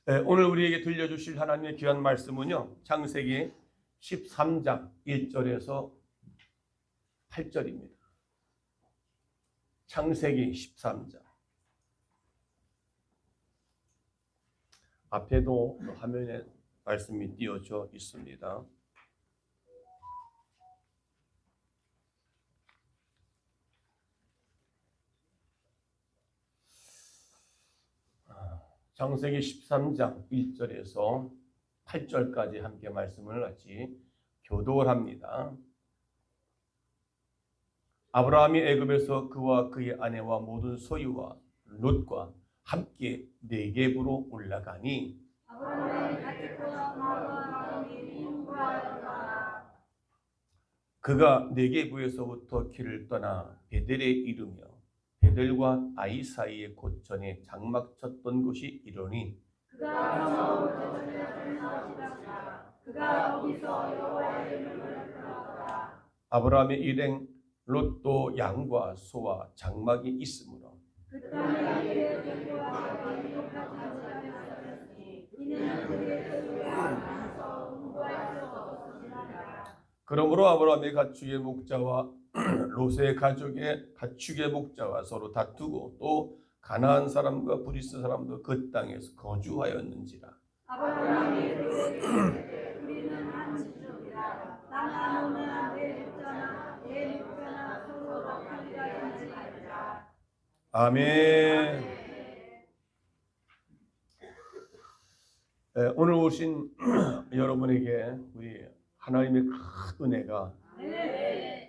오늘 우리에게 들려주실 하나님의 귀한 말씀은요, 창세기 13장 1절에서 8절입니다. 창세기 13장. 앞에도 화면에 말씀이 띄어져 있습니다. 창세기 13장 1절에서 8절까지 함께 말씀을 같이 교독을 합니다. 아브라함이 애굽에서 그와 그의 아내와 모든 소유와 롯과 함께 네겝으로 올라가니 그가 네겝에서부터 길을 떠나 베델에 이르며 베델과 아이 사이의 고천에 장막 쳤던 곳이 이르니 아브라함의 일행 롯도 양과 소와 장막이 있으므로 그러므로 아브라함의 가축의 목자와 롯의 가족의 가축의 목자와 서로 다투고 또 가나안 사람과 브리스 사람도 그 땅에서 거주하였는지라. 아브라함이 우리는 한 지족이라 나는 내 목자나 서로 다투리라 하지 말자. 아멘. 오늘 오신 여러분에게 우리 하나님의 큰 은혜가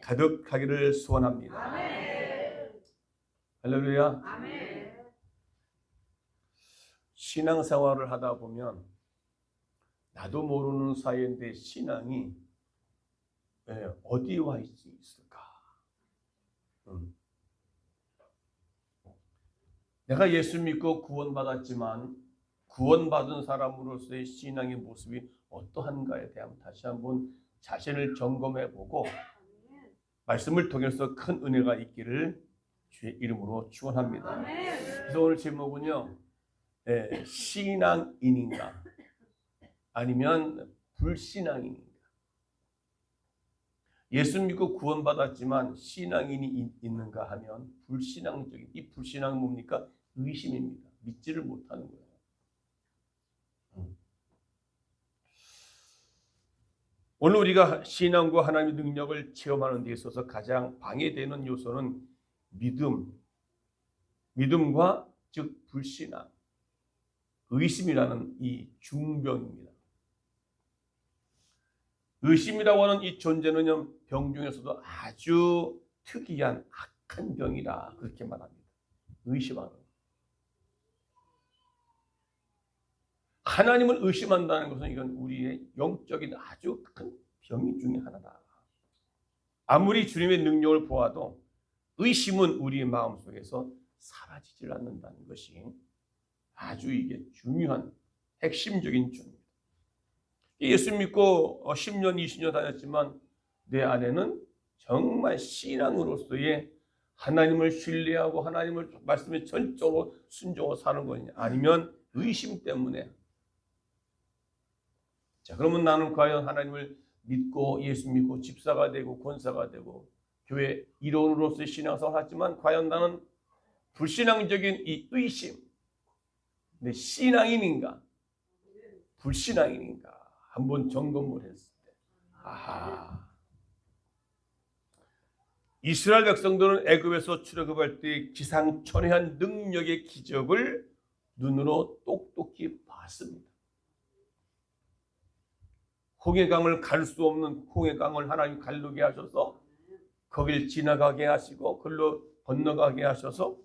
가득하기를 소원합니다. 할렐루야. 신앙생활을 하다 보면 나도 모르는 사이인데 신앙이 어디에 와 있을까? 내가 예수 믿고 구원받았지만 구원받은 사람으로서의 신앙의 모습이 어떠한가에 대한 다시 한번 자신을 점검해보고 말씀을 통해서 큰 은혜가 있기를 주의 이름으로 축원합니다. 그래서 오늘 제목은요, 신앙인인가 아니면 불신앙인인가. 예수 믿고 구원받았지만 신앙인이 있는가 하면 불신앙적인, 이 불신앙은 뭡니까? 의심입니다. 믿지를 못하는 거예요. 오늘 우리가 신앙과 하나님의 능력을 체험하는 데 있어서 가장 방해되는 요소는 믿음과 즉 불신앙, 의심이라는 이 중병입니다. 의심이라고 하는 이 존재는 병 중에서도 아주 특이한 악한 병이라 그렇게 말합니다. 의심하는. 하나님을 의심한다는 것은 이건 우리의 영적인 아주 큰 병이 중에 하나다. 아무리 주님의 능력을 보아도 의심은 우리의 마음속에서 사라지질 않는다는 것이 아주 이게 중요한 핵심적인 점입니다. 예수 믿고 10년, 20년 다녔지만 내 안에는 정말 신앙으로서의 하나님을 신뢰하고 하나님을 말씀에 전적으로 순종하고 사는 거냐, 아니면 의심 때문에. 자, 그러면 나는 과연 하나님을 믿고 예수 믿고 집사가 되고 권사가 되고 교회 일원으로서의 신앙생활을 하지만 과연 나는 불신앙적인 이 의심, 내 신앙인인가 불신앙인인가 한번 점검을 했을 때, 이스라엘 백성들은 애굽에서 출애굽할 때 기상천외한 능력의 기적을 눈으로 똑똑히 봤습니다. 홍해강을 갈 수 없는 홍해강을 하나님 갈르게 하셔서 거길 지나가게 하시고 글로 건너가게 하셔서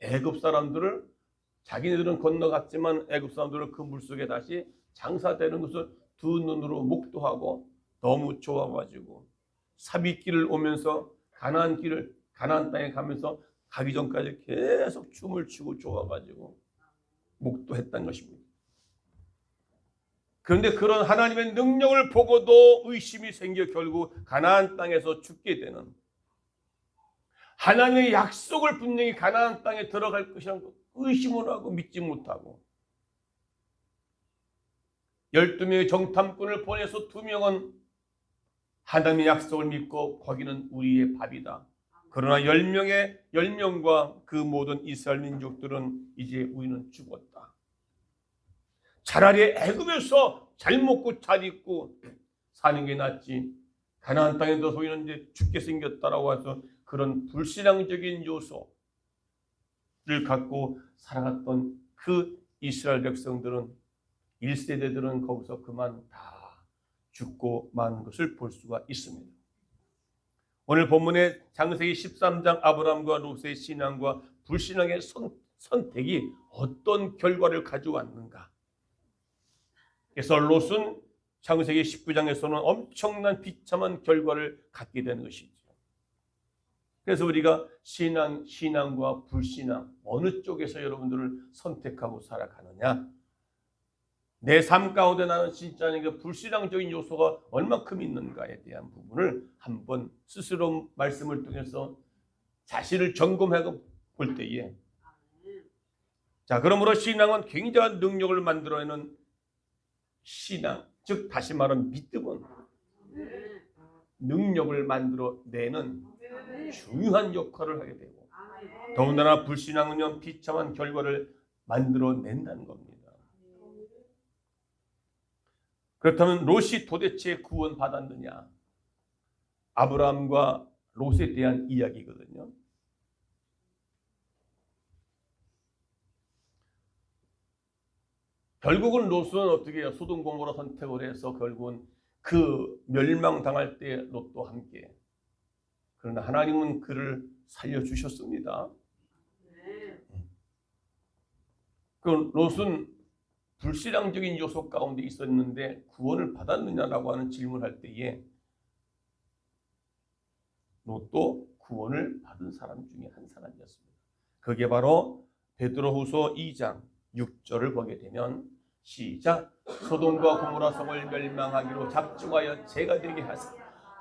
애굽 사람들을, 자기네들은 건너갔지만 애굽 사람들은 그 물속에 다시 장사되는 것을 두 눈으로 목도하고 너무 좋아가지고 삽입길을 오면서 가나안 땅에 가면서 가기 전까지 계속 춤을 추고 좋아가지고 목도했던 것입니다. 그런데 그런 하나님의 능력을 보고도 의심이 생겨 결국 가나안 땅에서 죽게 되는, 하나님의 약속을 분명히 가나안 땅에 들어갈 것이라는 의심을 하고 믿지 못하고 12명의 정탐꾼을 보내서 2명은 하나님의 약속을 믿고 거기는 우리의 밥이다. 그러나 10명과 그 모든 이스라엘 민족들은 이제 우리는 죽었다. 차라리 애굽에서 잘 먹고 잘 입고 사는 게 낫지. 가나안 땅에 들어서 우리는 이제 죽게 생겼다라고 해서 그런 불신앙적인 요소를 갖고 살아갔던 그 이스라엘 백성들은 1세대들은 거기서 그만 다 죽고 마는 것을 볼 수가 있습니다. 오늘 본문의 창세기 13장 아브라함과 롯의 신앙과 불신앙의 선택이 어떤 결과를 가져왔는가? 그래서 롯은 창세기 19장에서는 엄청난 비참한 결과를 갖게 되는 것이죠. 그래서 우리가 신앙과 불신앙 어느 쪽에서 여러분들을 선택하고 살아가느냐? 내 삶 가운데 나는 진짜 그 불신앙적인 요소가 얼마큼 있는가에 대한 부분을 한번 스스로 말씀을 통해서 자신을 점검해 볼 때에, 자, 그러므로 신앙은 굉장한 능력을 만들어내는 신앙, 즉 다시 말하면 믿음은 능력을 만들어내는 중요한 역할을 하게 되고, 더군다나 불신앙은요 비참한 결과를 만들어낸다는 겁니다. 그렇다면 롯이 도대체 구원받았느냐? 아브라함과 롯에 대한 이야기거든요. 결국은 롯은 어떻게 해요? 소돔 고모라 선택을 해서 결국은 그 멸망당할 때 롯도 함께. 그러나 하나님은 그를 살려주셨습니다. 그 롯은 불신앙적인 요소 가운데 있었는데 구원을 받았느냐라고 하는 질문을 할 때에 롯도 구원을 받은 사람 중에 한 사람이었습니다. 그게 바로 베드로후서 2장 6절을 보게 되면 시작. 소돔과 고모라 성을 멸망하기로 작정하여 죄가 되게 하사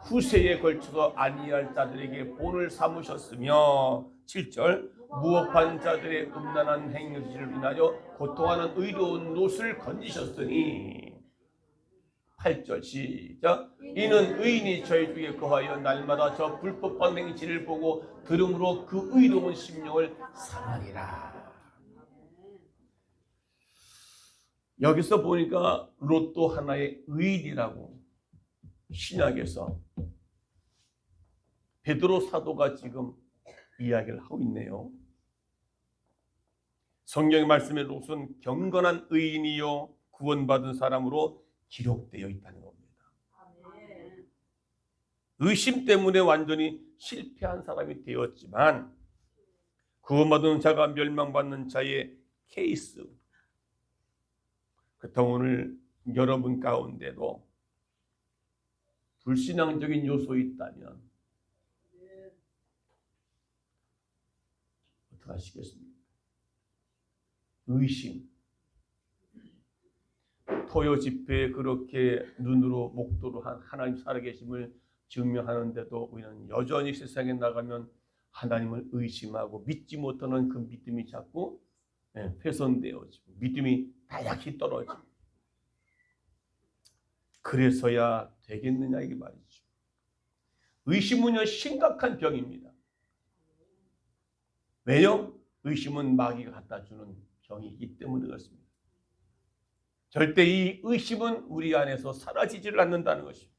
후세에 걸쳐서 아니할 자들에게 본을 삼으셨으며 7절. 무업한 자들의 음란한 행실을 인하여 고통하는 의로운 롯을 건지셨으니 8절 시작. 이는 의인이 저희 중에 거하여 날마다 저 불법한 행실을 보고 들음으로 그 의로운 심령을 상하리라. 여기서 보니까 롯도 하나의 의인이라고 신약에서 베드로 사도가 지금 이야기를 하고 있네요. 성경의 말씀에 롯은 경건한 의인이요 구원받은 사람으로 기록되어 있다는 겁니다. 의심 때문에 완전히 실패한 사람이 되었지만 구원받은 자가 멸망받는 자의 케이스. 그렇다면 오늘 여러분 가운데도 불신앙적인 요소가 있다면 어떻게 하시겠습니까? 의심. 토요 집회에 그렇게 눈으로 목도로 한 하나님 살아계심을 증명하는데도 우리는 여전히 세상에 나가면 하나님을 의심하고 믿지 못하는 그 믿음이 자꾸 훼손되어지고 믿음이 나약히 떨어지고, 그래서야 되겠느냐 이게 말이죠. 의심은요 심각한 병입니다. 왜요? 의심은 마귀가 갖다 주는 병이기 때문에 그렇습니다. 절대 이 의심은 우리 안에서 사라지지를 않는다는 것입니다.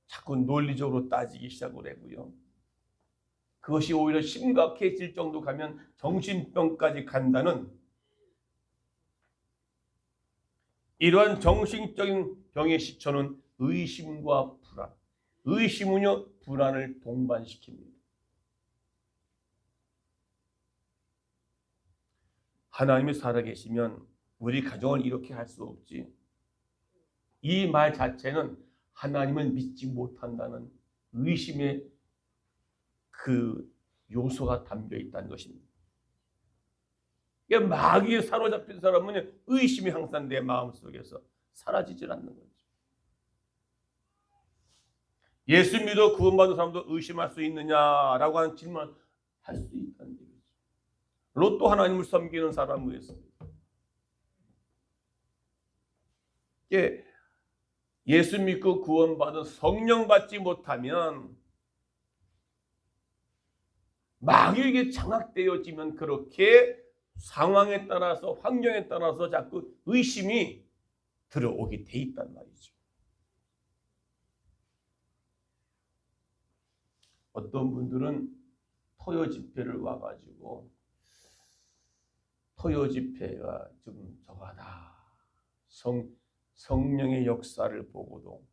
자꾸 논리적으로 따지기 시작을 하고요. 그것이 오히려 심각해질 정도 가면 정신병까지 간다는 이러한 정신적인 병의 시초는 의심과 불안. 의심은요 불안을 동반시킵니다. 하나님이 살아계시면 우리 가정을 이렇게 할 수 없지. 이 말 자체는 하나님을 믿지 못한다는 의심의 그 요소가 담겨 있다는 것입니다. 마귀에 사로잡힌 사람은 의심이 항상 내 마음속에서 사라지질 않는 거죠. 예수 믿어 구원받은 사람도 의심할 수 있느냐라고 하는 질문을 할 수 있다는 얘기죠. 롯도 하나님을 섬기는 사람이었습니다. 예수 믿고 구원받은 성령 받지 못하면 마귀에게 장악되어지면 그렇게 상황에 따라서 환경에 따라서 자꾸 의심이 들어오게 돼 있단 말이죠. 어떤 분들은 토요 집회를 와가지고 토요 집회가 좀 저거다. 성령의 역사를 보고도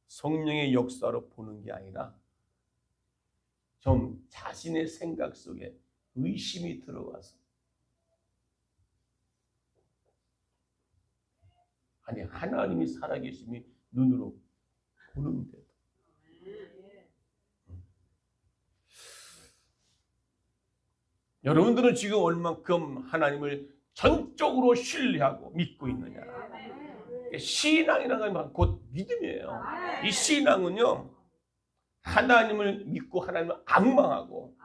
성령의 역사로 보는 게 아니라 좀 자신의 생각 속에 의심이 들어와서 아니 하나님이 살아계심이 눈으로 보는데도 여러분들은 지금 얼만큼 하나님을 전적으로 신뢰하고 믿고 있느냐. 신앙이라는 건 곧 믿음이에요. 이 신앙은요 하나님을 믿고 하나님을 앙망하고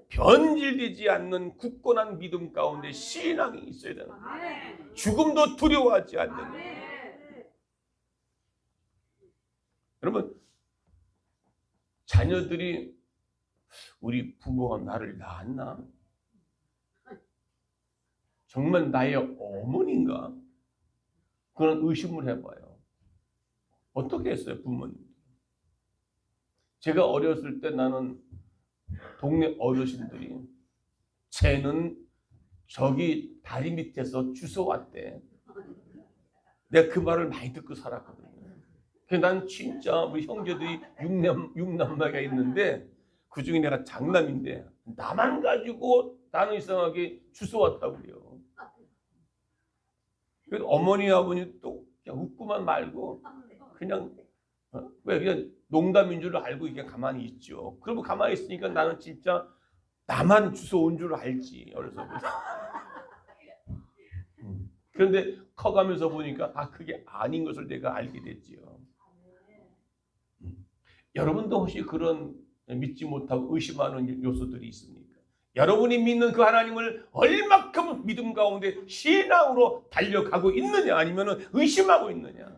변질되지 않는 굳건한 믿음 가운데 신앙이 있어야 되는 거예요. 죽음도 두려워하지 않는 거예요. 여러분 자녀들이 우리 부모가 나를 낳았나? 정말 나의 어머니인가? 그런 의심을 해봐요. 어떻게 했어요 부모님? 제가 어렸을 때 나는 동네 어르신들이 쟤는 저기 다리 밑에서 주워왔대. 내가 그 말을 많이 듣고 살았거든요. 그래서 난 진짜 우리 형제들이 육남매가 있는데 그 중에 내가 장남인데 나만 가지고 나는 이상하게 주워왔다고 그래요. 그래서 어머니 아버님 또 그냥 웃고만 말고 그냥 왜 그냥 농담인 줄 알고 이게 가만히 있죠. 그러고 가만히 있으니까 나는 진짜 나만 주워온 줄 알지 어려서부터. 그런데 커가면서 보니까 그게 아닌 것을 내가 알게 됐지요. 여러분도 혹시 그런 믿지 못하고 의심하는 요소들이 있습니까? 여러분이 믿는 그 하나님을 얼마큼 믿음 가운데 신앙으로 달려가고 있느냐 아니면 의심하고 있느냐.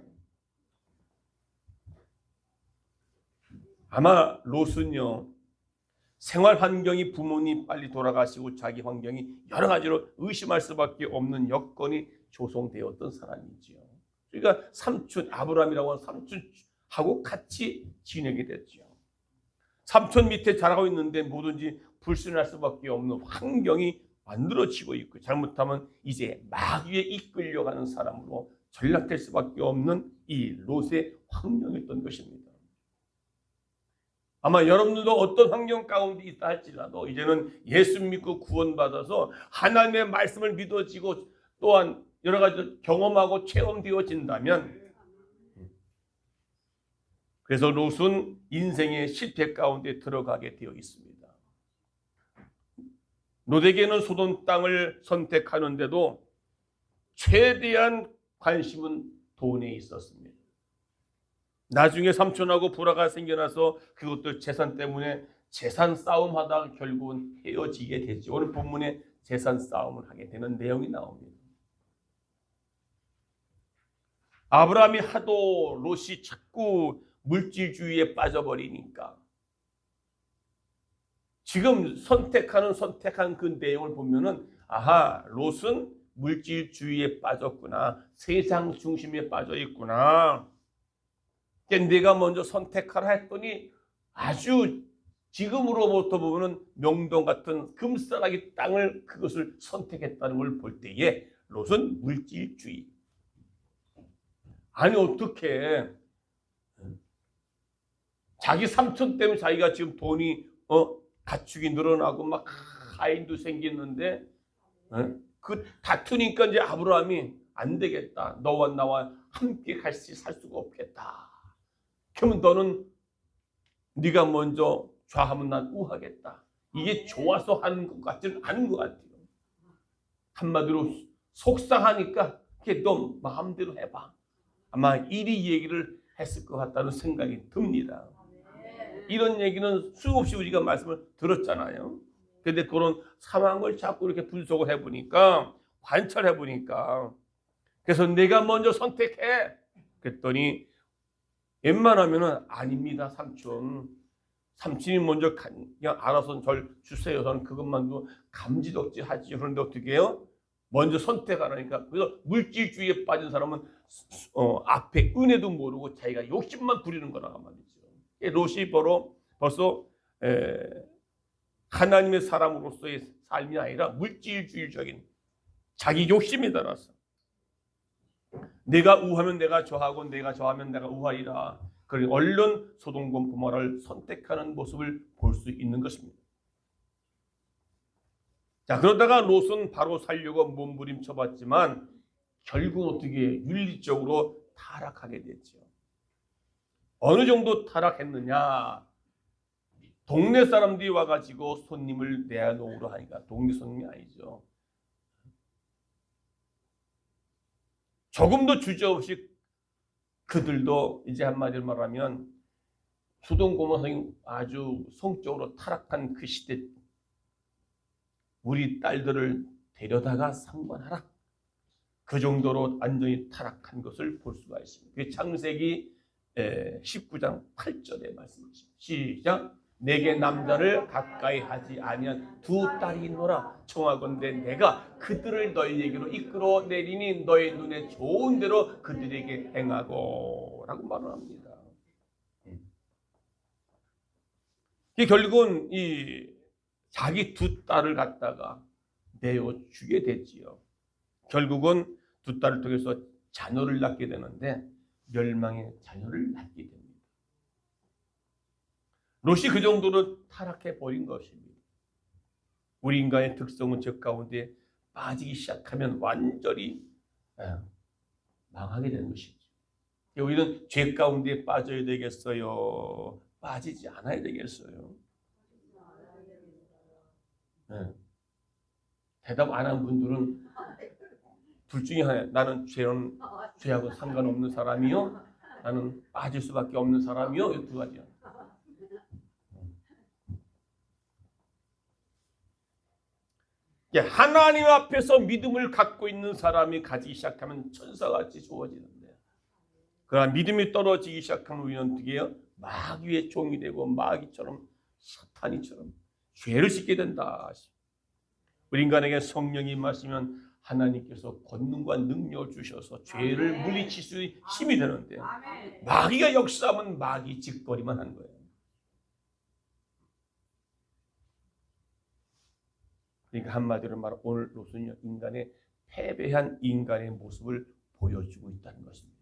아마 롯은요 생활 환경이 부모님 빨리 돌아가시고 자기 환경이 여러 가지로 의심할 수밖에 없는 여건이 조성되었던 사람이지요. 그러니까 삼촌 아브라함이라고 하는 삼촌하고 같이 지내게 됐죠. 삼촌 밑에 자라고 있는데 뭐든지 불순할 수밖에 없는 환경이 만들어지고 있고 잘못하면 이제 마귀에 이끌려가는 사람으로 전락될 수밖에 없는 이 롯의 환경이었던 것입니다. 아마 여러분들도 어떤 환경 가운데 있다 할지라도 이제는 예수 믿고 구원받아서 하나님의 말씀을 믿어지고 또한 여러 가지 경험하고 체험되어진다면 그래서 롯은 인생의 실패 가운데 들어가게 되어 있습니다. 롯에게는 소돔 땅을 선택하는데도 최대한 관심은 돈에 있었습니다. 나중에 삼촌하고 불화가 생겨나서 그것도 재산 때문에 재산 싸움하다가 결국은 헤어지게 되죠. 오늘 본문에 재산 싸움을 하게 되는 내용이 나옵니다. 아브라함이 하도 롯이 자꾸 물질주의에 빠져버리니까 지금 선택한 그 내용을 보면은 롯은 물질주의에 빠졌구나. 세상 중심에 빠져 있구나. 내가 먼저 선택하라 했더니 아주 지금으로부터 보면 명동 같은 금싸라기 땅을 그것을 선택했다는 걸 볼 때에 롯은 물질주의. 아니 어떻게 자기 삼촌 때문에 자기가 지금 돈이 가축이 늘어나고 막 하인도 생겼는데 그 다투니까 이제 아브라함이 안 되겠다. 너와 나와 함께 같이 살 수가 없겠다. 그러면 너는 네가 먼저 좌하면 난 우하겠다. 이게 좋아서 하는 것 같지는 않은 것 같아요. 한마디로 속상하니까 그게 너 마음대로 해봐. 아마 이리 얘기를 했을 것 같다는 생각이 듭니다. 이런 얘기는 수없이 우리가 말씀을 들었잖아요. 그런데 그런 상황을 자꾸 이렇게 분석을 해보니까 관찰해보니까 그래서 내가 먼저 선택해. 그랬더니 웬만하면은 아닙니다, 삼촌. 삼촌이 먼저 그냥 알아서 절 주세요. 저는 그것만도 감지덕지 하지. 그런데 어떻게 해요? 먼저 선택하라니까. 그래서 물질주의에 빠진 사람은 앞에 은혜도 모르고 자기가 욕심만 부리는 거라 말이죠. 롯이 벌써 하나님의 사람으로서의 삶이 아니라 물질주의적인 자기 욕심에 따라서 내가 우하면 내가 저하고 내가 저하면 내가 우하리라. 그러니 얼른 소돔과 고모라를 선택하는 모습을 볼 수 있는 것입니다. 자, 그러다가 롯은 바로 살려고 몸부림쳐봤지만 결국은 어떻게 윤리적으로 타락하게 됐죠. 어느 정도 타락했느냐? 동네 사람들이 와가지고 손님을 내놓으러 하니까 동네 손님이 아니죠. 조금도 주저없이 그들도 이제 한마디로 말하면 소돔 고모성이 아주 성적으로 타락한 그 시대 우리 딸들을 데려다가 상관하라. 그 정도로 완전히 타락한 것을 볼 수가 있습니다. 그게 창세기 19장 8절의 말씀이십니다. 시작. 내게 남자를 가까이 하지 아니한 두 딸이 있노라. 청하건대 내가 그들을 너희에게로 이끌어 내리니 너희 눈에 좋은 대로 그들에게 행하고 라고 말을 합니다. 결국은 이 자기 두 딸을 갖다가 내어주게 됐지요. 결국은 두 딸을 통해서 자녀를 낳게 되는데 멸망의 자녀를 낳게 됩니다. 롯이 그 정도로 타락해 버린 것입니다. 우리 인간의 특성은 저 가운데 빠지기 시작하면 완전히 망하게 되는 것이죠. 우리는 죄 가운데 빠져야 되겠어요? 빠지지 않아야 되겠어요? 네. 대답 안 한 분들은 둘 중에 하나. 나는 죄하고 상관없는 사람이요. 나는 빠질 수밖에 없는 사람이요. 이 두 가지요. 하나님 앞에서 믿음을 갖고 있는 사람이 가지기 시작하면 천사같이 좋아지는데, 그러나 믿음이 떨어지기 시작하면 우리는 어떻게 해요? 마귀의 종이 되고 마귀처럼 사탄이처럼 죄를 짓게 된다. 우리 인간에게 성령이 임하시면 하나님께서 권능과 능력을 주셔서 죄를 물리칠 수 있는 힘이 되는데 마귀가 역사하면 마귀 짓거리만 한 거예요. 그러니까 한마디로 말하면 오늘 롯은 인간의 패배한 인간의 모습을 보여주고 있다는 것입니다.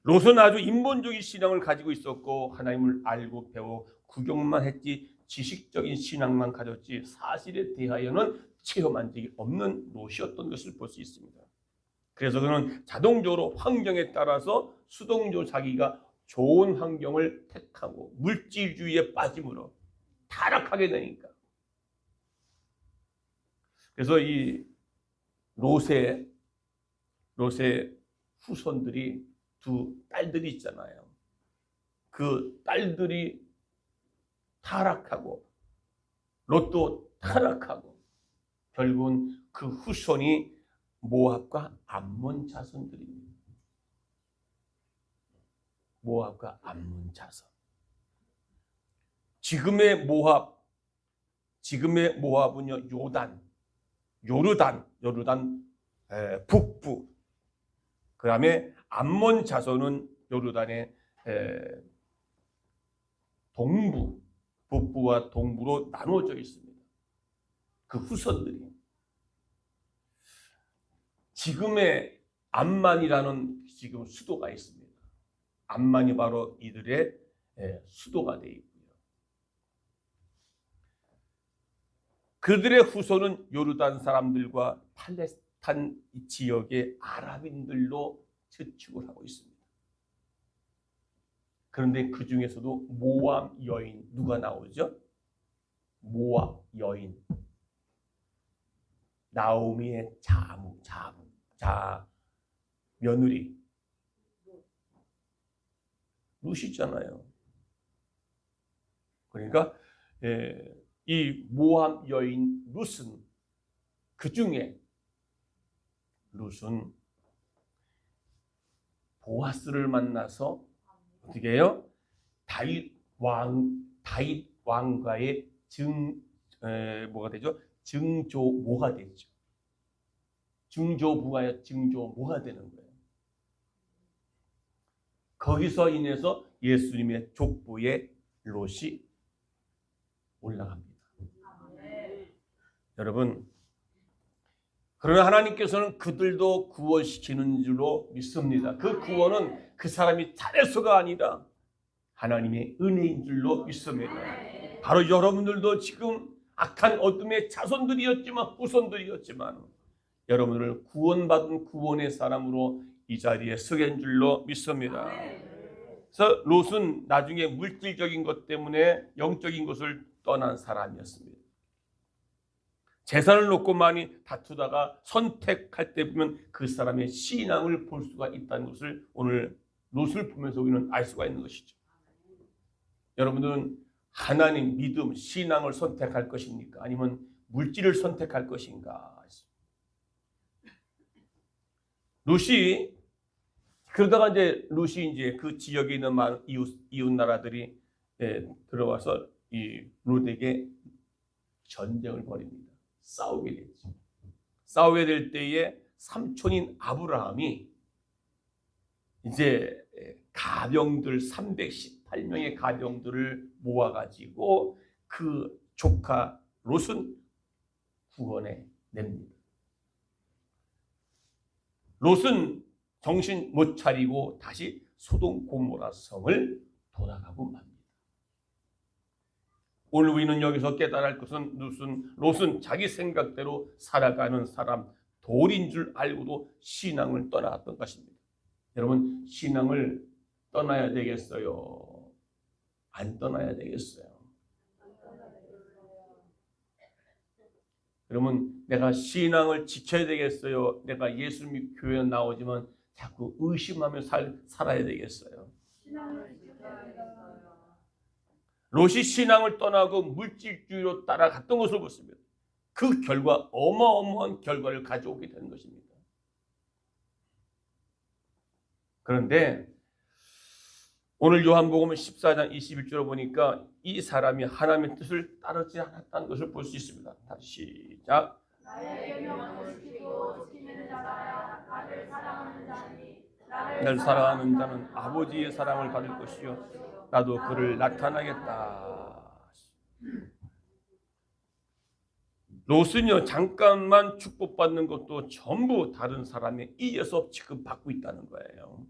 롯은 아주 인본주의 신앙을 가지고 있었고 하나님을 알고 배워 구경만 했지 지식적인 신앙만 가졌지 사실에 대하여는 체험한 적이 없는 롯이었던 것을 볼 수 있습니다. 그래서 그는 자동적으로 환경에 따라서 수동적으로 자기가 좋은 환경을 택하고 물질주의에 빠짐으로 타락하게 되니까. 그래서 이 롯의 후손들이 두 딸들이 있잖아요. 그 딸들이 타락하고 롯도 타락하고 결국은 그 후손이 모압과 암몬 자손들입니다. 모압과 암몬 자손. 지금의 모압은요 요르단 북부. 그다음에 암몬 자손은 요르단의 동부, 북부와 동부로 나누어져 있습니다. 그 후손들이 지금의 암만이라는 지금 수도가 있습니다. 암만이 바로 이들의 수도가 되어 있고요. 그들의 후손은 요르단 사람들과 팔레스타인 지역의 아랍인들로 추측을 하고 있습니다. 그런데 그 중에서도 모압 여인 누가 나오죠? 모압 여인 나오미의 며느리 룻이잖아요. 그러니까 이 모압 여인 룻은 그 중에 룻은 보아스를 만나서 어떻게 해요? 다윗 왕과의 뭐가 되죠? 증조모가 되죠. 증조부가 증조모가 되는 거예요. 거기서 인해서 예수님의 족보에 롯이 올라갑니다. 여러분, 그러나 하나님께서는 그들도 구원시키는 줄로 믿습니다. 그 구원은 그 사람이 잘해서가 아니라 하나님의 은혜인 줄로 믿습니다. 바로 여러분들도 지금 악한 어둠의 자손들이었지만 후손들이었지만 여러분을 구원받은 구원의 사람으로 이 자리에 서게 된 줄로 믿습니다. 그래서 롯은 나중에 물질적인 것 때문에 영적인 것을 떠난 사람이었습니다. 재산을 놓고 많이 다투다가 선택할 때 보면 그 사람의 신앙을 볼 수가 있다는 것을 오늘 롯을 보면서 우리는 알 수가 있는 것이죠. 여러분들은 하나님, 믿음, 신앙을 선택할 것입니까? 아니면 물질을 선택할 것인가? 롯이 그러다가 롯이 그 지역에 있는 많은 이웃 나라들이 들어와서 이 롯에게 전쟁을 벌입니다. 싸우게 됐죠. 싸우게 될 때에 삼촌인 아브라함이 이제 가병들 318명의 가병들을 모아가지고 그 조카 롯은 구원해 냅니다. 롯은 정신 못 차리고 다시 소돔 고모라 성을 돌아가고 맙니다. 오늘 우리는 여기서 깨달아 할 것은 롯은 자기 생각대로 살아가는 사람, 돌인 줄 알고도 신앙을 떠나갔던 것입니다. 여러분, 신앙을 떠나야 되겠어요? 안 떠나야 되겠어요? 여러분, 내가 신앙을 지켜야 되겠어요? 내가 예수님 교회에 나오지만 자꾸 의심하며 살아야 되겠어요? 롯이 신앙을 떠나고 물질주의로 따라갔던 것을 보십니다. 그 결과 어마어마한 결과를 가져오게 되는 것입니다. 그런데 오늘 요한복음 14장 21절을 보니까 이 사람이 하나님의 뜻을 따르지 않았다는 것을 볼 수 있습니다. 다시 시작. 나의 계명을 지키고 지키는 자라야 나를 사랑하는 자니 나를 사랑하는 자는 아버지의 사랑을 받을 것이요 나도 그를 나타나겠다. 롯은요, 잠깐만 축복받는 것도 전부 다른 사람에 의해서 지금 받고 있다는 거예요.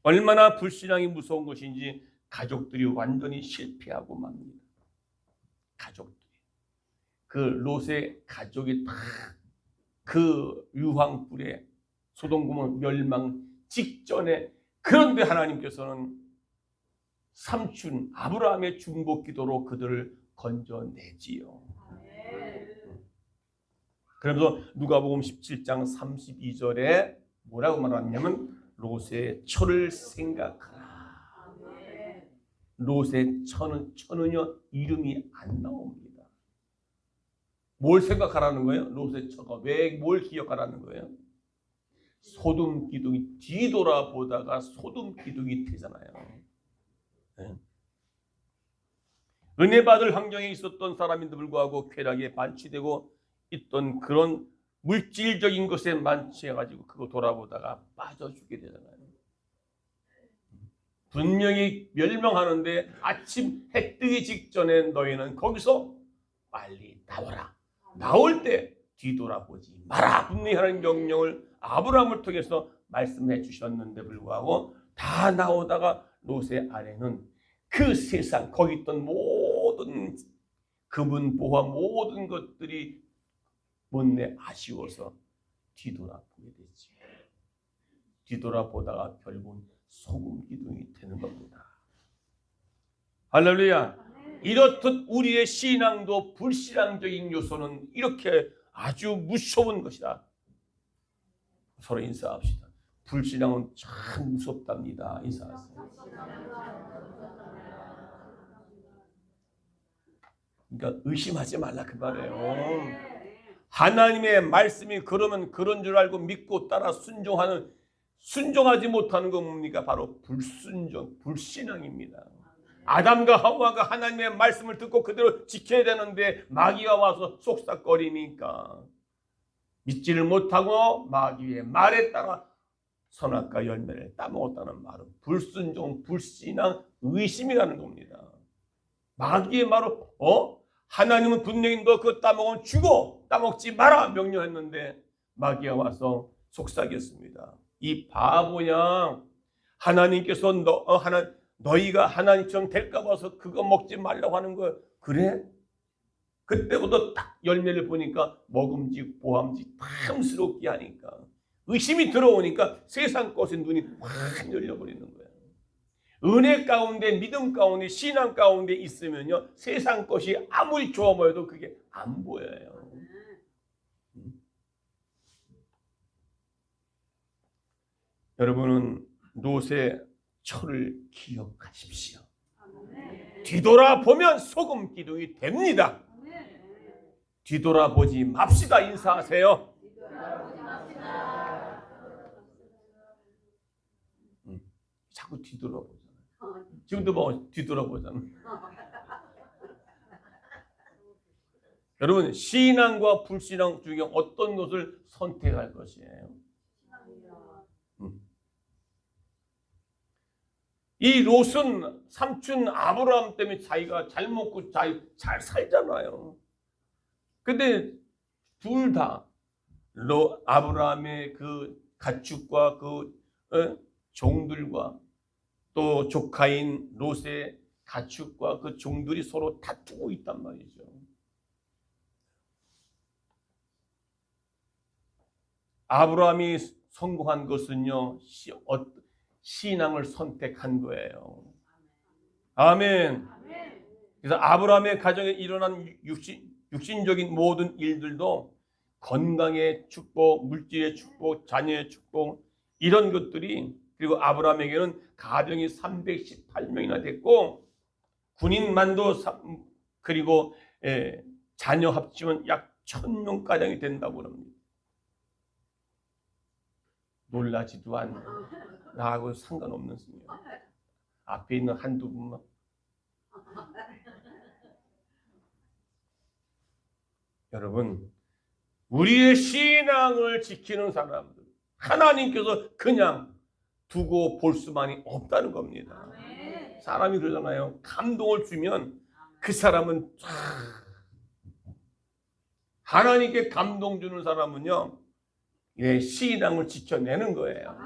얼마나 불신앙이 무서운 것인지 가족들이 완전히 실패하고 맙니다. 가족들이. 그 롯의 가족이 다 그 유황불에 소돔 고모라 멸망 직전에, 그런데 하나님께서는 삼촌 아브라함의 중보 기도로 그들을 건져내지요. 그러면서 누가복음 17장 32절에 뭐라고 말하냐면 롯의 처를 생각하라. 롯의 처는요 이름이 안 나옵니다. 뭘 생각하라는 거예요? 롯의 처가 왜 뭘 기억하라는 거예요? 소돔 기둥이 뒤돌아보다가 소돔 기둥이 되잖아요. 네. 은혜 받을 환경에 있었던 사람인데 불구하고 쾌락에 만취되고 있던 그런 물질적인 것에 만취해가지고 그거 돌아보다가 빠져 죽게 되잖아요. 분명히 멸망하는데 아침 해 뜨기 직전에 너희는 거기서 빨리 나오라. 나올 때 뒤돌아보지 마라. 분명히 하나님 명령을 아브라함을 통해서 말씀해 주셨는데 불구하고 다 나오다가 롯의 아내는 그 세상 거기 있던 모든 금은 보화 모든 것들이 못내 아쉬워서 뒤돌아보게 되지. 뒤돌아보다가 결국은 소금 기둥이 되는 겁니다. 할렐루야. 이렇듯 우리의 신앙도 불신앙적인 요소는 이렇게 아주 무서운 것이다. 서로 인사합시다. 불신앙은 참 무섭답니다. 인사하세요. 그러니까 의심하지 말라 그 말이에요. 하나님의 말씀이 그러면 그런 줄 알고 믿고 따라 순종하지 못하는 건 뭡니까? 바로 불신앙입니다. 아담과 하와가 하나님의 말씀을 듣고 그대로 지켜야 되는데 마귀가 와서 속삭거리니까 믿지를 못하고 마귀의 말에 따라 선악과 열매를 따먹었다는 말은 불순종, 불신앙, 의심이라는 겁니다. 마귀의 말로 하나님은 분명히 너 그거 따먹으면 죽어, 따먹지 마라 명령했는데 마귀가 와서 속삭였습니다. 이 바보냐, 하나님께서 너희가 하나님처럼 될까 봐서 그거 먹지 말라고 하는 거야. 그래? 그때부터 딱 열매를 보니까 먹음직 보암직 탐스럽게 하니까 의심이 들어오니까 세상 것에 눈이 확 열려버리는 거예요. 은혜 가운데, 믿음 가운데, 신앙 가운데 있으면요, 세상 것이 아무리 좋아 보여도 그게 안 보여요. 여러분은 롯의 철을 기억하십시오. 뒤돌아보면 소금 기둥이 됩니다. 뒤돌아보지 맙시다. 인사하세요. 자꾸 뒤돌아보잖아요. 지금도 뭐 뒤돌아보잖아요. 여러분, 신앙과 불신앙 중에 어떤 것을 선택할 것이에요? 이 롯은 삼촌 아브라함 때문에 자기가 잘 먹고 잘 살잖아요. 근데 둘 다 아브라함의 그 가축과 그 종들과 또 조카인 롯의 가축과 그 종들이 서로 다투고 있단 말이죠. 아브라함이 성공한 것은요, 신앙을 선택한 거예요. 아멘. 그래서 아브라함의 가정에 일어난 육신적인 모든 일들도 건강의 축복, 물질의 축복, 자녀의 축복, 이런 것들이, 그리고 아브라함에게는 가병이 318명이나 됐고 군인만도 그리고 자녀 합치면 약 1000명 가량이 된다고 합니다. 놀라지도 않네. 나하고 상관없는 승이에요. 앞에 있는 한두 분만. 여러분, 우리의 신앙을 지키는 사람들, 하나님께서 그냥 두고 볼 수만이 없다는 겁니다. 사람이 그러잖아요. 감동을 주면 그 사람은 하나님께 감동 주는 사람은요, 신앙을 지켜내는 거예요.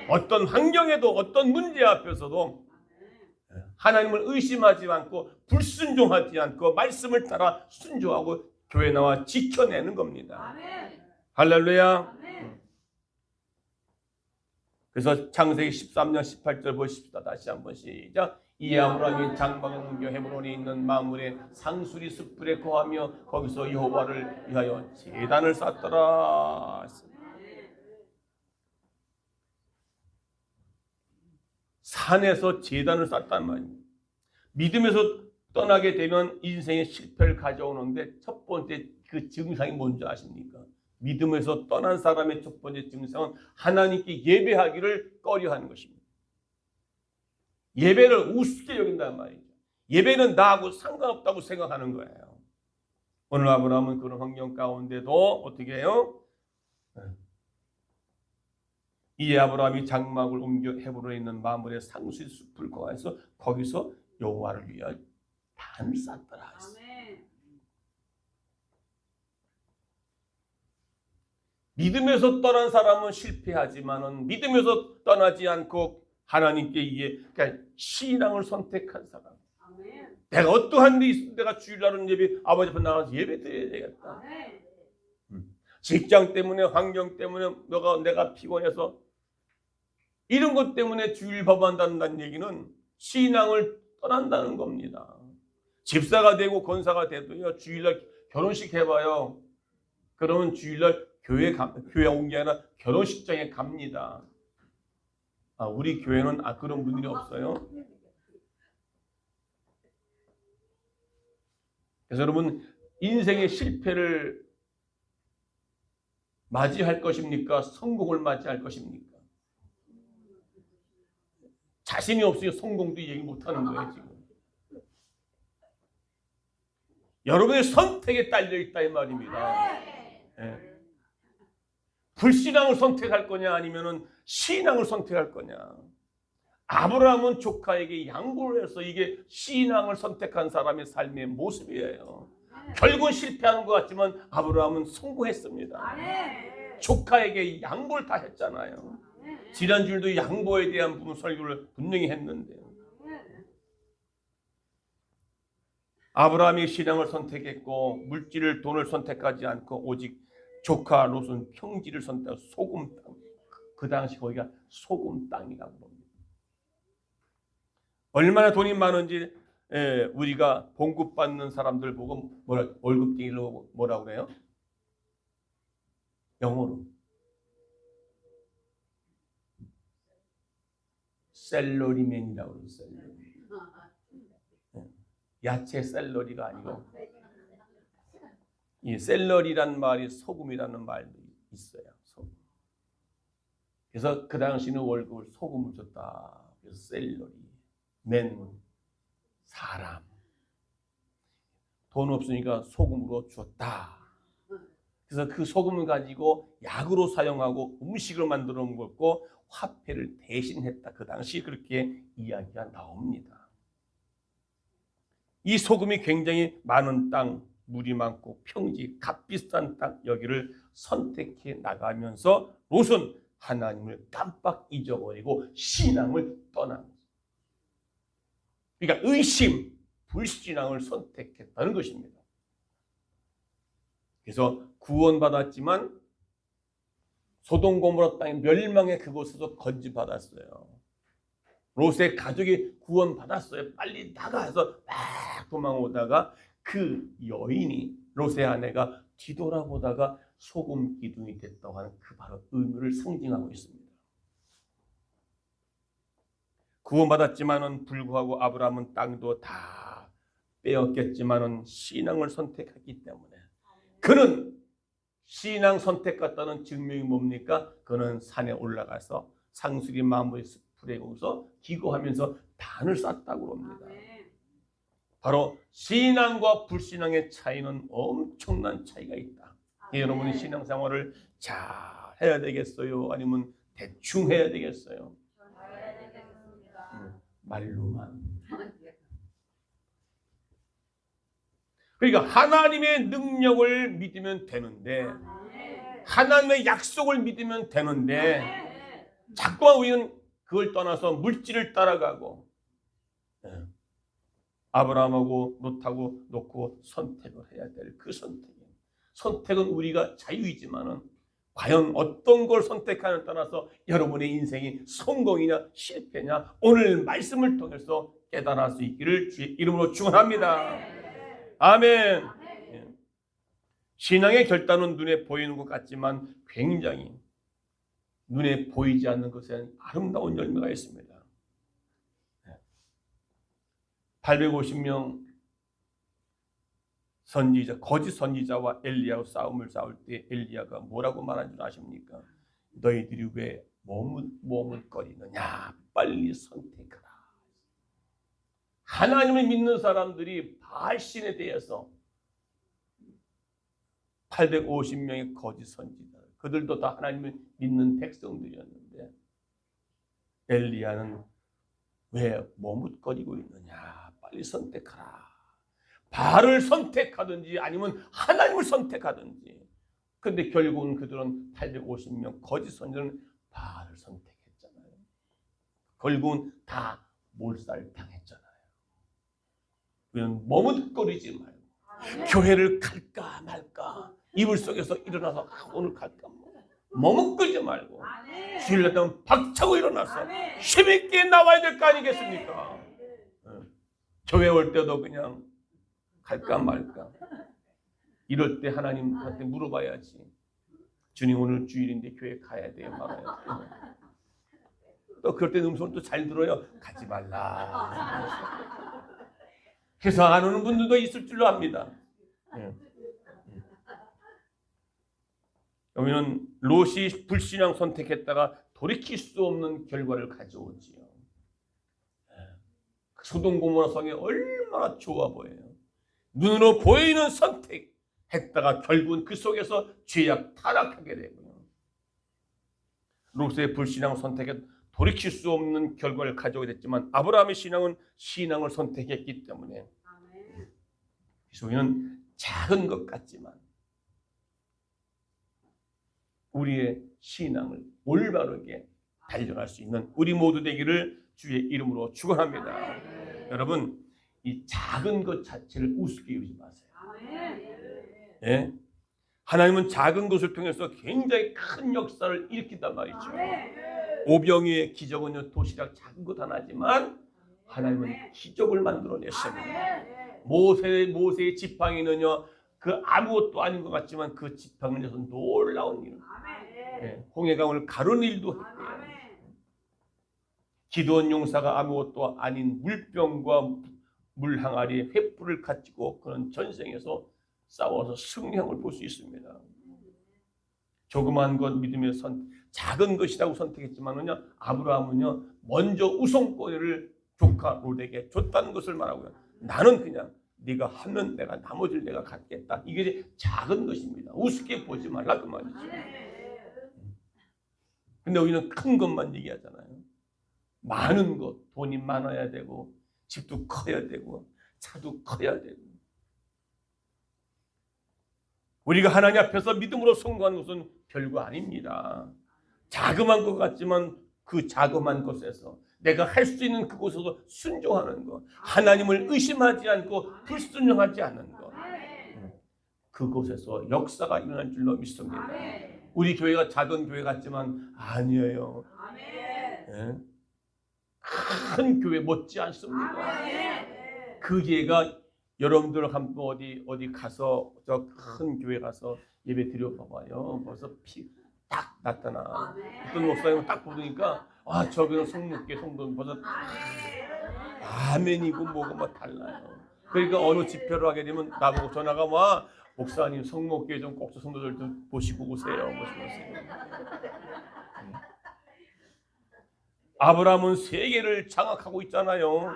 어떤 환경에도, 어떤 문제 앞에서도 하나님을 의심하지 않고 불순종하지 않고 말씀을 따라 순종하고 교회 나와 지켜내는 겁니다. 할렐루야. 그래서 창세기 13장 18절 보십시다. 다시 한번 시작. 이 아브라함이 장막을 옮겨 헤브론에 있는 마므레 상수리 숯불에 거하며 거기서 여호와를 위하여 제단을 쌓더라. 산에서 제단을 쌓단 말입니다. 믿음에서 떠나게 되면 인생의 실패를 가져오는데 첫 번째 그 증상이 뭔지 아십니까? 믿음에서 떠난 사람의 첫 번째 증상은 하나님께 예배하기를 꺼려하는 것입니다. 예배를 우습게 여긴단 말이죠. 예배는 나하고 상관없다고 생각하는 거예요. 오늘 아브라함은 그런 환경 가운데도 어떻게 해요? 이 아브라함이 장막을 옮겨 헤브론에 있는 마므레 상수리 숲을 거해서 거기서 여호와를 위하여 단을 쌓더라. 믿음에서 떠난 사람은 실패하지만은 믿음에서 떠나지 않고 하나님께 그러니까 신앙을 선택한 사람. 아멘. 내가 어떠한 일이 있으면 내가 주일날은 예배, 아버지 앞에 나가서 예배 드려야 되겠다. 아멘. 직장 때문에, 환경 때문에, 내가 피곤해서 이런 것 때문에 주일 법한다는 얘기는 신앙을 떠난다는 겁니다. 집사가 되고 권사가 돼도요, 주일날 결혼식 해봐요. 그러면 주일날 교회 온 게 아니라 결혼식장에 갑니다. 우리 교회는 그런 분들이 없어요. 그래서 여러분, 인생의 실패를 맞이할 것입니까? 성공을 맞이할 것입니까? 자신이 없으니 성공도 얘기 못하는 거예요 지금. 여러분의 선택에 딸려있다 이 말입니다. 예. 불신앙을 선택할 거냐 아니면 신앙을 선택할 거냐. 아브라함은 조카에게 양보를 해서 이게 신앙을 선택한 사람의 삶의 모습이에요. 결국은 실패하는 것 같지만 아브라함은 성공했습니다. 조카에게 양보를 다 했잖아요. 지난주에도 양보에 대한 부분 설교를 분명히 했는데요. 아브라함이 신앙을 선택했고 물질을 돈을 선택하지 않고 오직 조카 롯은 평지를 선택한 소금 땅. 그 당시 거기가 소금 땅이라고 봅니다. 얼마나 돈이 많은지 우리가 봉급받는 사람들 보고 월급쟁이로 뭐라고 그래요? 영어로 셀러리맨이라고 그래요. 셀러리. 야채 셀러리가 아니고 이 셀러리란 말이 소금이라는 말도 있어요. 소금. 그래서 그 당시는 월급을 소금을 줬다. 그래서 셀러리, 맨, 사람. 돈 없으니까 소금으로 줬다. 그래서 그 소금을 가지고 약으로 사용하고 음식을 만들어 먹고 화폐를 대신했다. 그 당시 그렇게 이야기가 나옵니다. 이 소금이 굉장히 많은 땅, 물이 많고 평지, 값비싼 땅 여기를 선택해 나가면서 롯은 하나님을 깜빡 잊어버리고 신앙을 떠난 거죠. 그러니까 의심, 불신앙을 선택했다는 것입니다. 그래서 구원받았지만 소돔 고모라 땅의 멸망의 그곳에서 건지받았어요. 롯의 가족이 구원받았어요. 빨리 나가서 막 도망오다가 그 여인이 롯의 아내가 뒤돌아보다가 소금 기둥이 됐다고 하는 그 바로 의미를 상징하고 있습니다. 구원받았지만은 불구하고 아브라함은 땅도 다 빼앗겼지만은 신앙을 선택했기 때문에 그는 신앙 선택했다는 증명이 뭡니까? 그는 산에 올라가서 상수리 만물의 숲에 거기서 기도하면서 단을 쌌다고 합니다. 바로 신앙과 불신앙의 차이는 엄청난 차이가 있다. 여러분이 신앙생활을 잘 해야 되겠어요? 아니면 대충 해야 되겠어요? 말로만. 그러니까 하나님의 능력을 믿으면 되는데 하나님의 약속을 믿으면 되는데 자꾸만 우리는 그걸 떠나서 물질을 따라가고 아브라함하고 롯하고 놓고 선택을 해야 될 그 선택은 우리가 자유이지만은 과연 어떤 걸 선택하느냐에 따라서 여러분의 인생이 성공이냐 실패냐 오늘 말씀을 통해서 깨달을 수 있기를 주의 이름으로 축원합니다. 아멘. 신앙의 결단은 눈에 보이는 것 같지만 굉장히 눈에 보이지 않는 것에는 아름다운 열매가 있습니다. 850명 선지자, 거짓 선지자와 엘리야와 싸움을 싸울 때 엘리야가 뭐라고 말한 줄 아십니까? 너희들이 왜 머뭇거리느냐? 빨리 선택하라. 하나님을 믿는 사람들이 바알신에 대해서 850명의 거짓 선지자, 그들도 다 하나님을 믿는 백성들이었는데 엘리야는 왜 머뭇거리고 있느냐? 빨리 선택하라. 바알을 선택하든지 아니면 하나님을 선택하든지. 그런데 결국은 그들은 850명 거짓 선지자는 바알을 선택했잖아요. 결국은 다 몰살당했잖아요. 우리는 머뭇거리지 말고 교회를 갈까 말까 이불 속에서 일어나서 오늘 갈까 머뭇거리지 말고 주일날 되면 박차고 일어나서 힘있게 나와야 될 거 아니겠습니까? 교회 올 때도 그냥 갈까 말까 이럴 때 하나님한테 물어봐야지. 주님 오늘 주일인데 교회 가야 돼요 말아요. 또 그럴 때 음성을 또 잘 들어요. 가지 말라. 그래서 안 오는 분들도 있을 줄로 압니다. 여기는 롯이 불신앙 선택했다가 돌이킬 수 없는 결과를 가져오지요. 소돔 고모라 성이 얼마나 좋아 보여요. 눈으로 보이는 선택했다가 결국은 그 속에서 죄악 타락하게 되고요. 롯의 불신앙 선택에 돌이킬 수 없는 결과를 가져오게 됐지만 아브라함의 신앙은 신앙을 선택했기 때문에 우리는 작은 것 같지만 우리의 신앙을 올바르게 달려갈 수 있는 우리 모두 되기를 주의 이름으로 축원합니다. 여러분, 이 작은 것 자체를 우습게 여기지 마세요. 예? 하나님은 작은 것을 통해서 굉장히 큰 역사를 일으킨단 말이죠. 오병이의 기적은요, 도시락 작은 것 하나지만 하나님은 기적을 만들어냈습니다. 모세의 지팡이는요, 그 아무것도 아닌 것 같지만 그 지팡이를 내서 놀라운 일, 홍해강을 가르는 일도 했고요. 기드온 용사가 아무것도 아닌 물병과 물 항아리에 횃불을 가지고 그런 전쟁에서 싸워서 승리한 걸 볼 수 있습니다. 조그만 것 믿음의 작은 것이라고 선택했지만은요, 아브라함은요 먼저 우선권을 조카 롯에게 줬다는 것을 말하고요. 나는 그냥 네가 하면 내가 나머지를 내가 갖겠다. 이게 작은 것입니다. 우습게 보지 말라 그 말이죠. 근데 우리는 큰 것만 얘기하잖아요. 많은 것, 돈이 많아야 되고 집도 커야 되고 차도 커야 되고. 우리가 하나님 앞에서 믿음으로 성공하는 것은 별거 아닙니다. 자그마한 것 같지만 그 자그마한 것에서 내가 할 수 있는 그곳에서 순종하는 것, 하나님을 의심하지 않고 불순종하지 않는 것, 그곳에서 역사가 일어날 줄로 믿습니다. 우리 교회가 작은 교회 같지만 아니에요. 예? 큰 교회 못지 않습니다. 그 교회가 여러분들 한번 어디 가서 저 큰 교회 가서 예배 드려 봐봐요. 벌써 피 딱 나타나. 어떤 목사님은 딱 보니까 아 저기는 성목계 성도는 벌써 아멘이고 뭐고 뭐 달라요. 그러니까 어느 집회를 하게 되면 나보고 전화가 와 목사님 성목계 좀 꼭 성도들 좀 보시고 오세요. 아브라함은 세계를 장악하고 있잖아요.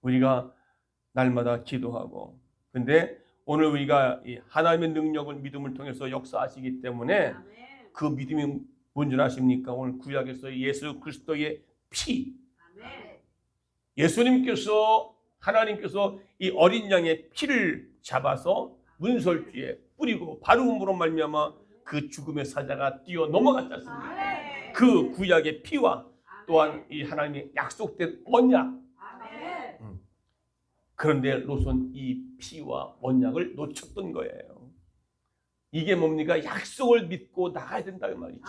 우리가 날마다 기도하고 근데 오늘 우리가 이 하나님의 능력을 믿음을 통해서 역사하시기 때문에 그 믿음이 뭔지 아십니까? 오늘 구약에서 예수 그리스도의 피 예수님께서 하나님께서 이 어린 양의 피를 잡아서 문설주에 뿌리고 바르음으로 말미암아 그 죽음의 사자가 뛰어 넘어갔지 않습니까? 그 구약의 피와 또한 이 하나님의 약속된 언약. 그런데 롯은 이 피와 언약을 놓쳤던 거예요. 이게 뭡니까? 약속을 믿고 나가야 된다는 말이죠.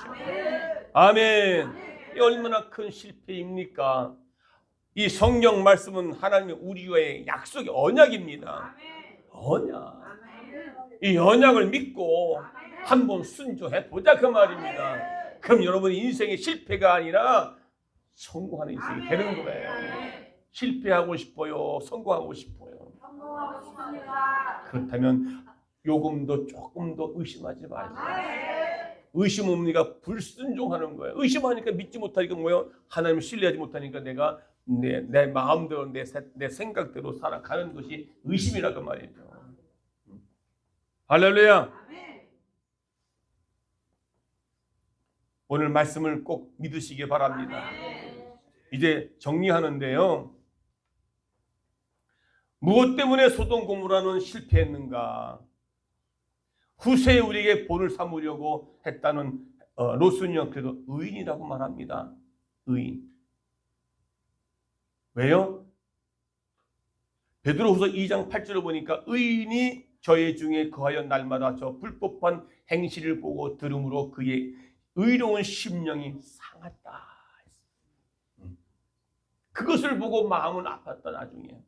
아멘. 이 얼마나 큰 실패입니까? 이 성경 말씀은 하나님의 우리와의 약속의 언약입니다. 언약. 이 언약을 믿고 한번 순종해 보자 그 말입니다. 그럼 여러분 인생의 실패가 아니라 성공하는 인생이 되는 거예요. 실패하고 싶어요? 성공하고 싶어요? 성공하고 싶습니다. 그렇다면 조금 더 의심하지 마세요. 의심 없으니까 불순종하는 거예요. 의심하니까 믿지 못하니까 뭐예요? 하나님을 신뢰하지 못하니까 내가 내 마음대로 내 생각대로 살아가는 것이 의심이라고 말이죠. 할렐루야. 오늘 말씀을 꼭 믿으시기 바랍니다. 이제 정리하는데요. 무엇 때문에 소돔 고모라는 실패했는가? 후세에 우리에게 본을 삼으려고 했다는 롯은요 그래도 의인이라고 말합니다. 의인. 왜요? 베드로후서 2장 8절을 보니까 의인이 저의 중에 거하여 날마다 저 불법한 행실을 보고 들음으로 그의 의로운 심령이 상했다. 그것을 보고 마음은 아팠다. 나중에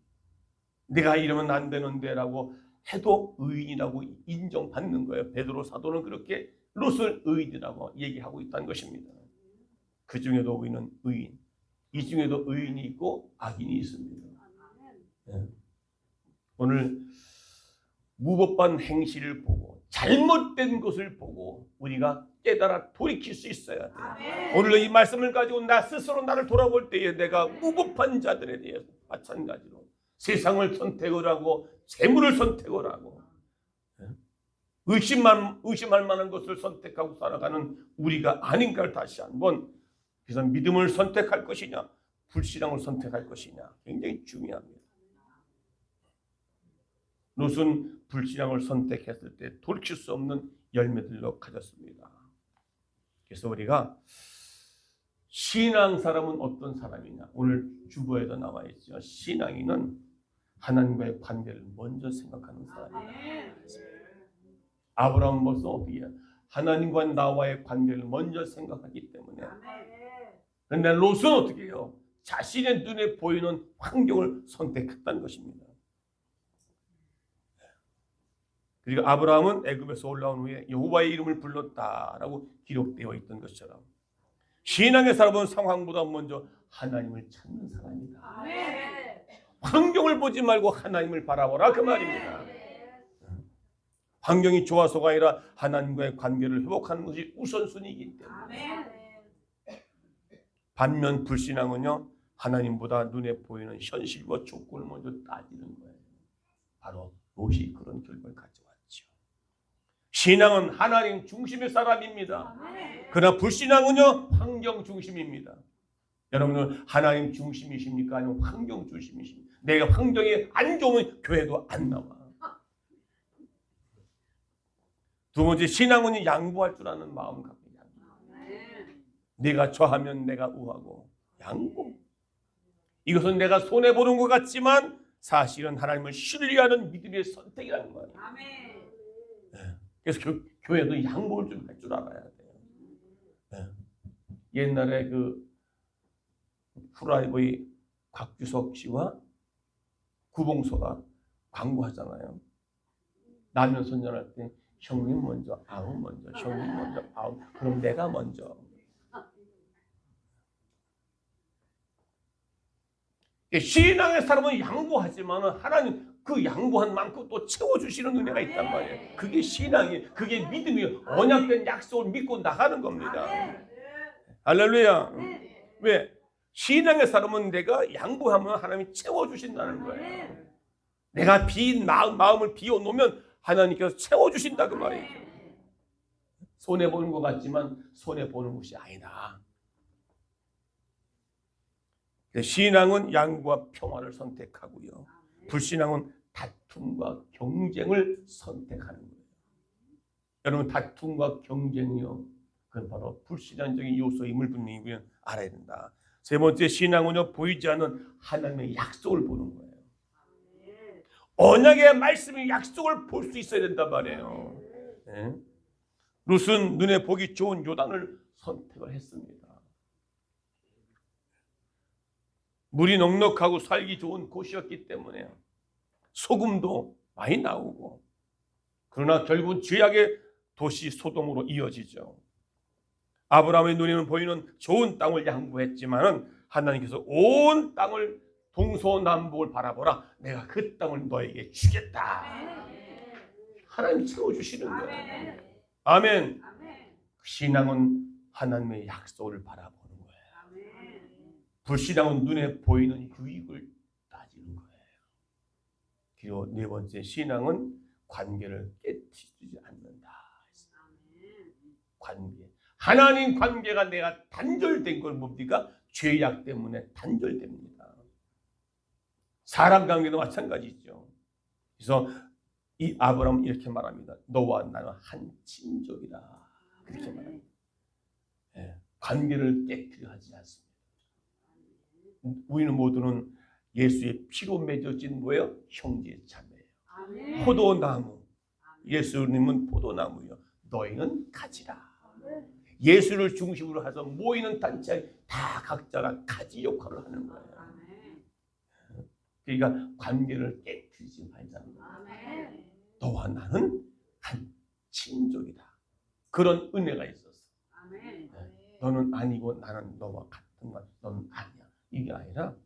내가 이러면 안 되는데 라고 해도 의인이라고 인정받는 거예요. 베드로 사도는 그렇게 롯을 의인이라고 얘기하고 있다는 것입니다. 그 중에도 우리는 의인, 이 중에도 의인이 있고 악인이 있습니다. 네. 오늘 무법한 행실을 보고 잘못된 것을 보고 우리가 깨달아 돌이킬 수 있어야 돼요. 오늘 이 말씀을 가지고 나 스스로 나를 돌아볼 때에 내가 무법한 자들에 대해서 마찬가지로 세상을 선택을 하고 재물을 선택을 하고 의심할 만한 것을 선택하고 살아가는 우리가 아닌가를 다시 한번, 그래서 믿음을 선택할 것이냐 불신앙을 선택할 것이냐 굉장히 중요합니다. 롯은 불신앙을 선택했을 때 돌이킬 수 없는 열매들로 가졌습니다. 그래서 우리가 신앙 사람은 어떤 사람이냐, 오늘 주보에도 나와 있죠. 신앙인은 하나님과의 관계를 먼저 생각하는 사람이다. 아브라함은 벌써 어떻게 해요? 하나님과 나와의 관계를 먼저 생각하기 때문에. 그런데 롯은 어떻게 해요? 자신의 눈에 보이는 환경을 선택했다는 것입니다. 그리고 아브라함은 애굽에서 올라온 후에 여호와의 이름을 불렀다라고 기록되어 있던 것처럼 신앙의 사람은 상황보다 먼저 하나님을 찾는 사람이다. 환경을 보지 말고 하나님을 바라보라 그 말입니다. 환경이 좋아서가 아니라 하나님과의 관계를 회복하는 것이 우선순위이기 때문에. 반면 불신앙은요, 하나님보다 눈에 보이는 현실과 조건을 먼저 따지는 거예요. 바로 롯이 그런 결과를 가져왔죠. 신앙은 하나님 중심의 사람입니다. 그러나 불신앙은요, 환경 중심입니다. 여러분은 하나님 중심이십니까? 아니면 환경 중심이십니까? 내가 환경이 안 좋으면 교회도 안 나와. 두 번째, 신앙은 양보할 줄 아는 마음 갖고 내가 좌하면 내가 우하고 양보. 이것은 내가 손해보는 것 같지만 사실은 하나님을 신뢰하는 믿음의 선택이라는 거예요. 그래서 교회도 양보를 좀 할 줄 알아야 돼요. 옛날에 그 후라이브의 곽규석 씨와 구봉서가 광고하잖아요. 라면 선전할 때 형님 먼저, 아우 먼저, 형님 먼저, 아우, 그럼 내가 먼저. 신앙의 사람은 양보하지만 하나님 그 양보한 만큼 또 채워주시는 은혜가 있단 말이에요. 그게 신앙이, 그게 믿음이, 언약된 약속을 믿고 나가는 겁니다. 할렐루야. 왜? 신앙의 사람은 내가 양보하면 하나님이 채워주신다는 거예요. 내가 빈 마음을 비워놓으면 하나님께서 채워주신다 그 말이에요. 손해보는 것 같지만 손해보는 것이 아니다. 신앙은 양보와 평화를 선택하고요. 불신앙은 다툼과 경쟁을 선택하는 거예요. 여러분, 다툼과 경쟁이요, 그건 바로 불신앙적인 요소임을 분명히 알아야 된다. 세 번째, 신앙은요, 보이지 않는 하나님의 약속을 보는 거예요. 언약의 말씀이 약속을 볼 수 있어야 된단 말이에요. 네? 롯은 눈에 보기 좋은 요단을 선택을 했습니다. 물이 넉넉하고 살기 좋은 곳이었기 때문에 소금도 많이 나오고, 그러나 결국은 죄악의 도시 소돔으로 이어지죠. 아브라함의 눈에는 보이는 좋은 땅을 양보했지만 하나님께서 온 땅을 동서남북을 바라보라, 내가 그 땅을 너에게 주겠다. 하나님이 채워주시는 거예요. 아멘. 신앙은 하나님의 약속을 바라보는 거예요. 불신앙은 눈에 보이는 유익을 따지는 거예요. 그리고 네 번째, 신앙은 관계를 깨트리지 않는다. 관계. 하나님 관계가 내가 단절된 걸 뭡니까? 죄악 때문에 단절됩니다. 사람 관계도 마찬가지죠. 그래서 이 아브라함은 이렇게 말합니다. 너와 나는 한 친족이다. 그렇게 말합니다. 관계를 깨트려 하지 않습니다. 우리는 모두는 예수의 피로 맺어진 뭐예요? 형제 자매예요. 포도나무. 예수님은 포도나무요, 너희는 가지라. 예수를 중심으로 해서 모이는 단체 다 각자가 가지 역할을 하는 거예요. 그러니까 관계를 깨트리지 말자는 거예요. 너와 나는 한 친족이다. 그런 은혜가 있었어. 너는 아니고 나는 너와 같은 것, 너는 아니야. 이게 아니라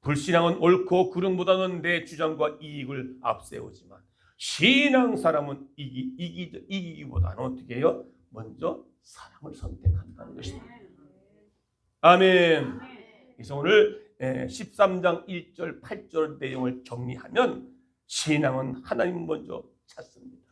불신앙은 옳고 그름보다는 내 주장과 이익을 앞세우지만 신앙 사람은 이기기보다는 어떻게 해요? 먼저 사랑을 선택한다는 것입니다. 아멘. 그래서 오늘 13장 1절 8절 내용을 정리하면 신앙은 하나님 먼저 찾습니다.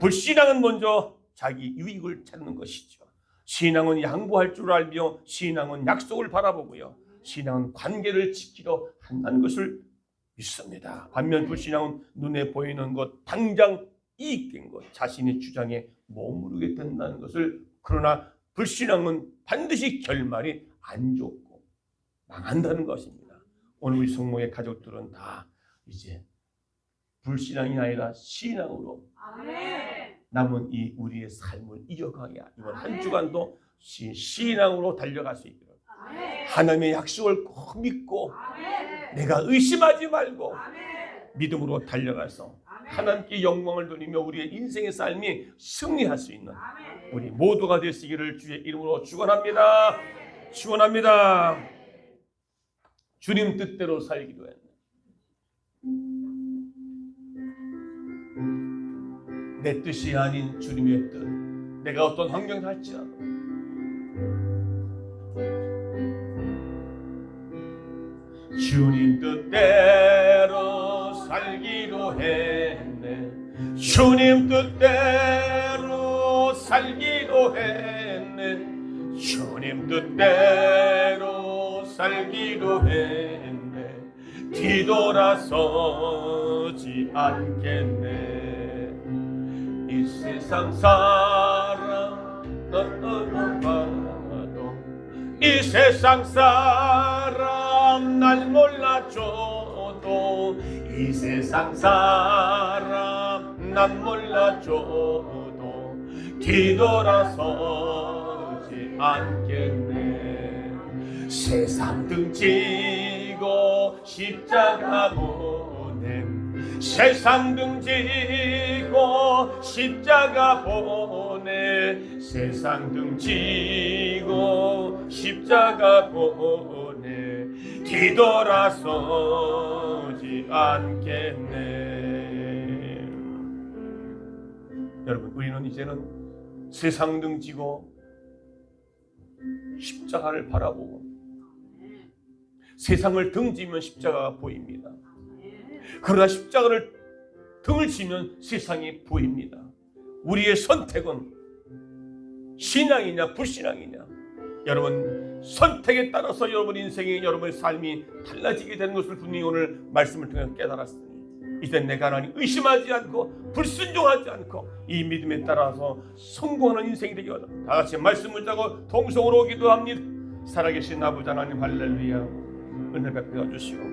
불신앙은 먼저 자기 유익을 찾는 것이죠. 신앙은 양보할 줄 알며 신앙은 약속을 바라보고요. 신앙은 관계를 지키려 한다는 것을 믿습니다. 반면 불신앙은 눈에 보이는 것, 당장 이익된 것, 자신의 주장에 머무르게 된다는 것을, 그러나 불신앙은 반드시 결말이 안 좋고 망한다는 것입니다. 오늘 우리 성모의 가족들은 다 이제 불신앙이 아니라 신앙으로 남은 이 우리의 삶을 이어가게 이번 한 주간도 신앙으로 달려갈 수 있도록 하나님의 약속을 꼭 믿고 내가 의심하지 말고 믿음으로 달려가서 하나님께 영광을 돌리며 우리의 인생의 삶이 승리할 수 있는 우리 모두가 되시기를 주의 이름으로 축원합니다. 축원합니다. 주님 뜻대로 살기로 했네. 내 뜻이 아닌 주님의 뜻, 내가 어떤 환경을 할지라도 주님 뜻대로 살기로 했네. 주님 뜻대로 살기로 했네. 주님 뜻대로 살기로 했네. 뒤돌아서지 않겠네. 이 세상 사람 봐도 이 세상 사람 날 몰라줘도 이 세상 사람 난 몰라줘도 뒤돌아서지 않겠네. 세상 등지고 십자가 보냄. 세상 등지고 십자가 보내. 세상 등지고 십자가 보내. 뒤돌아서지 않겠네. 여러분, 우리는 이제는 세상 등지고 십자가를 바라보고 세상을 등지면 십자가가 보입니다. 그러나 십자가를 등을 지면 세상이 보입니다. 우리의 선택은 신앙이냐 불신앙이냐. 여러분, 선택에 따라서 여러분 인생이, 여러분의 삶이 달라지게 되는 것을 분명히 오늘 말씀을 통해서 깨달았으니 이제 내가 하나님 의심하지 않고 불순종하지 않고 이 믿음에 따라서 성공하는 인생이 되기 원합니다. 다 같이 말씀을 자고 동성으로 기도합니다. 살아계신 아버지 하나님, 할렐루야. 은혜 베풀어 주시고